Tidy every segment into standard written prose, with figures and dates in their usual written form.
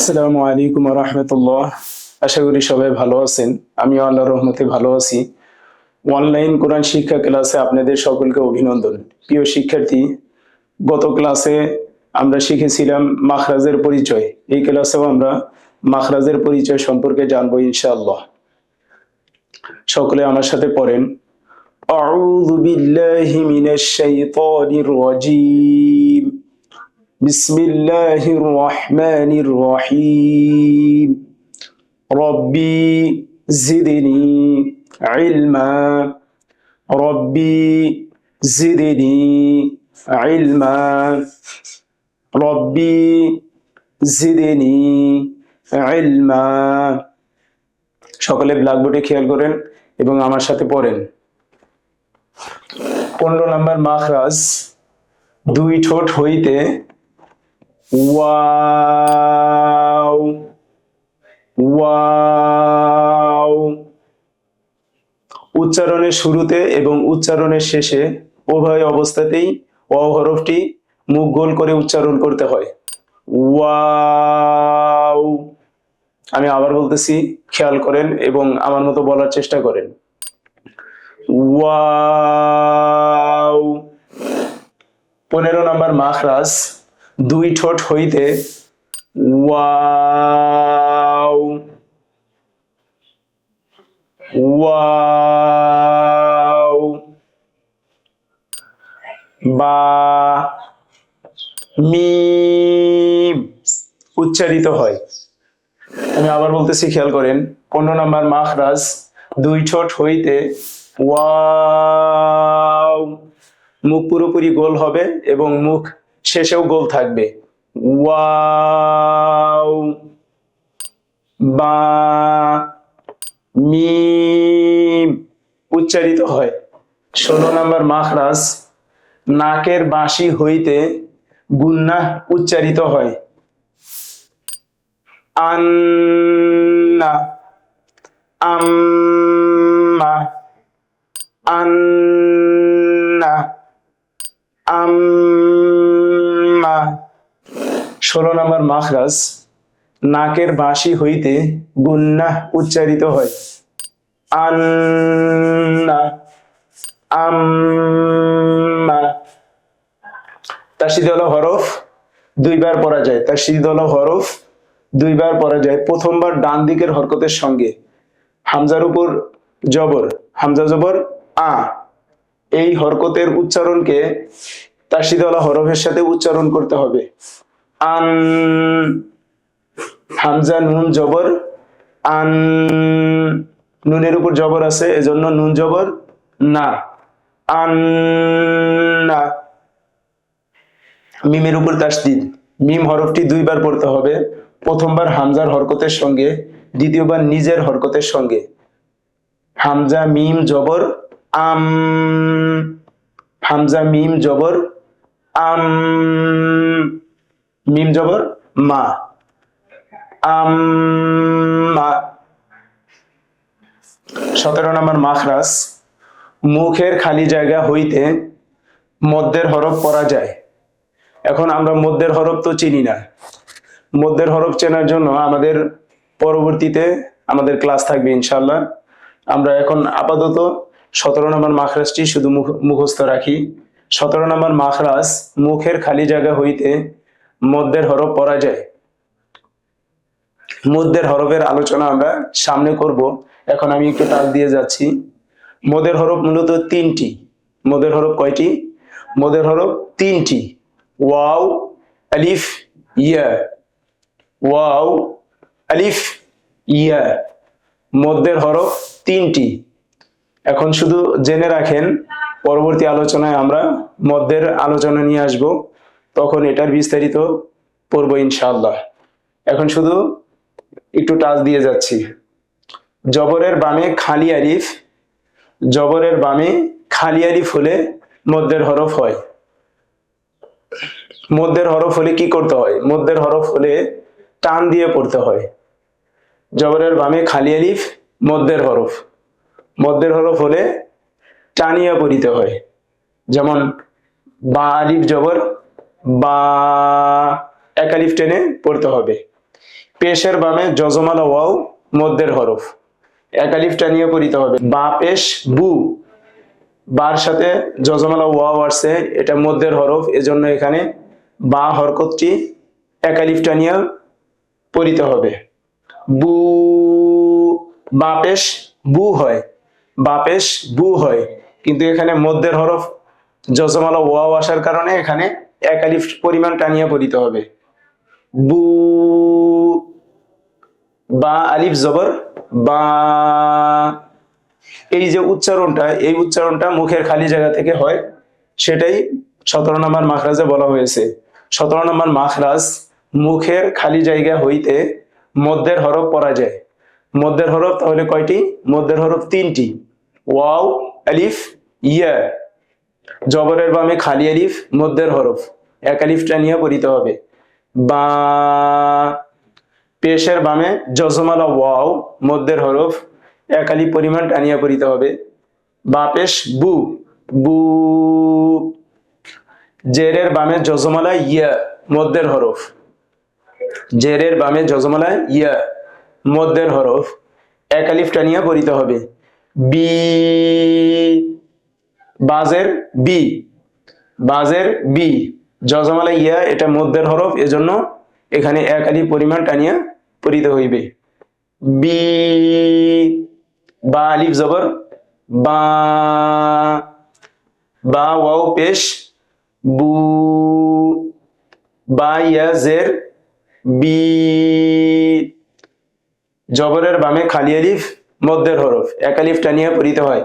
আসসালামু আলাইকুম রহমতুল্লাহ। আশা করি সবাই ভালো আছেন। আমি আল্লাহর রহমতে ভালো আছি। অনলাইন কোরআন শিক্ষা ক্লাসে আপনাদের সকলকে অভিনন্দন। প্রিয় শিক্ষার্থী, গত ক্লাসে আমরা শিখেছিলাম মাখরাজের পরিচয়। এই ক্লাসেও আমরা মাখরাজের পরিচয় সম্পর্কে জানবো ইনশাআল্লাহ। সকলে আমার সাথে পড়েন। আউযু বিল্লাহি মিনাশ শাইতানির রাজীম। বিসমিল্লাহির রহমানির রহিম। রব্বি জিদনি ইলমা। রব্বি জিদনি ইলমা। রব্বি জিদনি ইলমা। সকলে ব্ল্যাকবোর্ডে খেয়াল করেন এবং আমার সাথে পড়েন। 15 নম্বর মাখরাজ, দুই ঠোঁট হইতে ওয়াও ওয়াও। উচ্চারণের শুরুতে এবং উচ্চারণের শেষে উভয় অবস্থাতেই ওয়াও হরফটি মুখ গোল করে উচ্চারণ করতে হয়। ওয়াও। আমি আবার বলতেছি, খেয়াল করেন এবং আমার মতো বলার চেষ্টা করেন। ওয়াও। 15 নম্বর মাখরাজ, দুই ঠোঁট হইতে ওয়াও ওয়াও। বা মিম উচ্চারিত হয়। আমি আবার বলতেছি, খেয়াল করেন। 15 নম্বর মাখরাজ, দুই ঠোঁট হইতে ওয়াও। মুখ পুরোপুরি গোল হবে এবং মুখ শেষেও গোল থাকবে। ওয়াও। বা মিম উচ্চারিত হয়। 16 নম্বর মাখরাজ, নাকের বাঁশি হইতে গুন্নাহ উচ্চারিত হয়। আন্না আম্মা আন্না আম্মা। 16 নম্বর মাখরাজ, নাকের বাঁশি হইতে গুন্নাহ উচ্চারিত হয়। আন্না আম্মা। তাসদীদ হরফ দুইবার পড়া যায়। তাসদীদ হরফ দুইবার পড়া যায়। প্রথমবার ডান দিকের হরকতের সঙ্গে হামজার উপর জবর, হামজা জবর আ। এই হরকতের উচ্চারণকে তাসদীদ হরফের সাথে উচ্চারণ করতে হবে। আন। হামজা নুন জবর আন। নুনের উপর জবর আছে, এজন্য নুন জবর না। আন্না। মিমের উপর তাসদীদ। মিম হরফটি দুইবার পড়তে হবে। প্রথমবার হামজার হরকতের সঙ্গে, দ্বিতীয়বার নিজের হরকতের সঙ্গে। হামজা মিম জবর আম। হামজা মিম জবর আম। মিম জবর মা। আম্মা। 17 নম্বর মাখরাজ, মুখের খালি জায়গা হইতে মধ্যের হরফ পড়া যায়। এখন আমরা মধ্যের হরফ তো চিনি না। মধ্যের হরফ চেনার জন্য আমাদের পরবর্তীতে আমাদের ক্লাস থাকবে ইনশাআল্লাহ। আমরা এখন আপাতত 17 নম্বর মাখরাজটি শুধু মুখস্থ রাখি। 17 নম্বর মাখরাজ, মুখের খালি জায়গা হইতে মধ্যের হরফ পড়া যায়। মধ্যের হরফের আলোচনা আমরা সামনে করব। এখন আমি একটু টাচ দিয়ে যাচ্ছি। মধ্যের হরফ মূলত তিনটি। মধ্যের হরফ কয়টি? মধ্যের হরফ তিনটি। ওয়াও, আলিফ, ইয়া। ওয়াও, আলিফ, ইয়া। মধ্যের হরফ তিনটি। এখন শুধু জেনে রাখেন, পরবর্তী আলোচনায় আমরা মধ্যের আলোচনা নিয়ে আসব, তখন এটার বিস্তারিত পড়ব ইনশাআল্লাহ। এখন শুধু একটু টাচ দিয়ে যাচ্ছি। জবরের বামে খালি আলিফ। জবরের বামে খালি আলিফ হলে মধ্যের হরফ হয়। মধ্যের হরফ হলে কি করতে হয়? মধ্যের হরফ হলে টান দিয়ে পড়তে হয়। জবরের বামে খালি আলিফ মধ্যের হরফ। মধ্যের হরফ হলে টানিয়া পড়িতে হয়। যেমন বা আলিফ জবর বা, এক আলিফ টেনে পড়তে হবে। পেশের বামে যজমালা ওয়াও মধ্যের হরফ, এক আলিফ টানিয়ে পড়িতে হবে। বা পেশ বু, বার সাথে যজমালা ওয়াও আসছে, এটা মধ্যের হরফ, এজন্য এখানে বা হরকতটি এক আলিফ টানিয়ে পড়িতে হবে। বু, বা পেশ বু হয়, বা পেশ বু হয়, কিন্তু এখানে মধ্যের হরফ যজমালা ওয়াও আসার কারণে এখানে এক আলিফ পরিমাণ টানিয়ে পড়িতে হবে। বু, বা আলিফ জবর বা। এই যে উচ্চারণটা, এই উচ্চারণটা মুখের খালি জায়গা থেকে হয়, সেটাই 17 নম্বর মাখরাজে বলা হয়েছে। 17 নম্বর মাখরাজ মুখের খালি জায়গা হইতে মধ্যের হরফ পড়া যায়। মধ্যের হরফ তাহলে কয়টি? মধ্যের হরফ 3টি, ওয়াও আলিফ ইয়া। জবরের বামে খালি আলিফ মধ্যের হরফ, এক আলিফ টানিয়ে পড়িতে হবে। বা, পেশের বামে যজমালা ওয়াও মধ্যের হরফ, এক আলিফ পরিমাণ টানিয়ে পড়িতে হবে। বা পেশ বু, বু। জেরের বামে যজমালা ইয়া মধ্যের হরফ, জেরের বামে যজমালা ইয়া মধ্যের হরফ, এক আলিফ টানিয়ে পড়িতে হবে। বি, বাজের বি, বাজের বি, যজমালা ইয়া, এটা মধ্যের হরফ, এজন্য এখানে এক আলিফ পরিমাণ টানিয়া পড়িতে হইবে। বি, বা আলিফ জবর বা, বা ওয়াও পেশ বু, বা ইয়া জের বি। জবরের বামে খালি আলিফ মধ্যের হরফ, এক আলিফ টানিয়া পড়িতে হয়।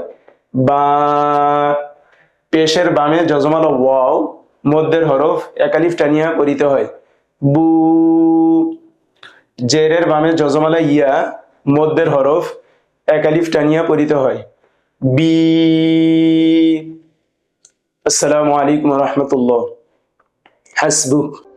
বা, পেশের বামে যজমালা ওয়াও মধ্যের হরফ, এক আলিফ টানিয়া পড়িতে হয়। বু, জেরের বামে যজমালা ইয়া মধ্যের হরফ, এক আলিফ টানিয়া পড়িতে হয়। বি। আসসালামু আলাইকুম ওয়া রাহমাতুল্লাহ। হাসবুক।